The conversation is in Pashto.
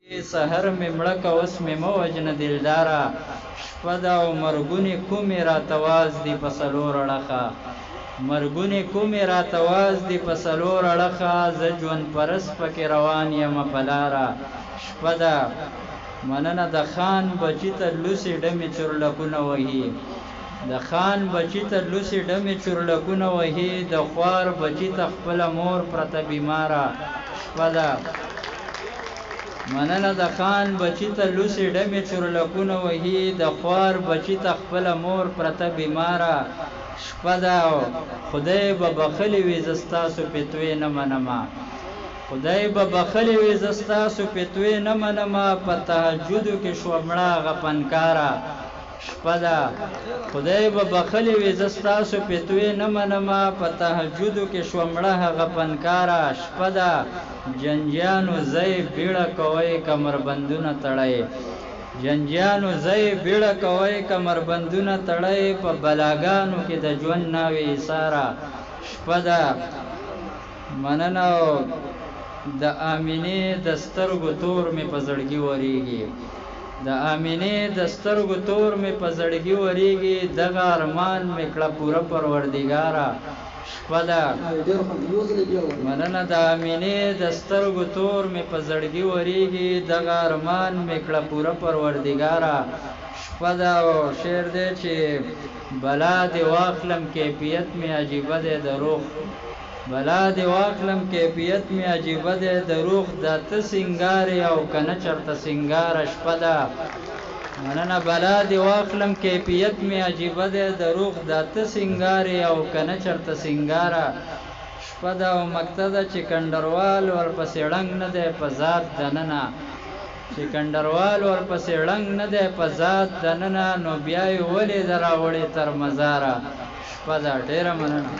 سحر می مړه که اوس می مه وژنه دلداره شپه ده او مرګونې کومې راته واز دي په څلور اړخه مرګونې کومې راته واز دي په څلور اړخه زه ژوند پرست پکې روان یمه په لاره شپه ده مننه د خان بچي ته لوسې ډمې چورلکونه وهي د خان بچي ته لوسې ډمې چورلکونه وهي د خوار بچي ته خپله مور پرته بیماره شپه ده مننه د خان بچی ته لوسې ډمې چورلکونه وهي د خوار بچی ته خپله مور پرته بیماره شپه ده خدای به بخلي وي زه ستاسو فتوې نه منمه خدای به بخلي وي زه ستاسو فتوې نه منمه په تهجدو کې شوه مړه هغه فنکاره شپه ده خدای به بخلي وي زه ستاسو فتوې نه منمه په تهجدو کې شوه مړه هغه فنکاره شپه ده جنجیانو ځای بیړه کوئ کمربندونه تړئ جنجیانو ځای بیړه کوئ کمربندونه تړئ په بلاګانو کې د ژوند ناوې ایساره شپه ده مننه د آمینې د سترګو تور مې په زړګي وریږي د آمینې د سترګو تور مې په زړګي وریږي دغه ارمان مې کړه پوره پروردګاره شپه ده مننه د آمینې د سترګو تور مې په زړګي وریږي دغه ارمان مې کړه پوره پروردګاره شپه ده او شعر دی چې بلا دې واخلم کیفیت مې عجیبه دی د روح بلا دې واخلم کیفیت مې عجیبه دی د روح دا ته سینګار او که نه چرته سینګاره شپه ده مننه بلا دې واخلم کیفیت مې عجیبه دی د روح دا ته سینګار او که نه چرته سینګاره شپه ده او مکته ده چې کنډروال ورپسې ړنګ نه دی په ذات دننه چې کنډروال ورپسې ړنګ نه دی په ذات دننه نو بیا یې ولې ده راوړې تر مزاره شپه ده ډېره مننه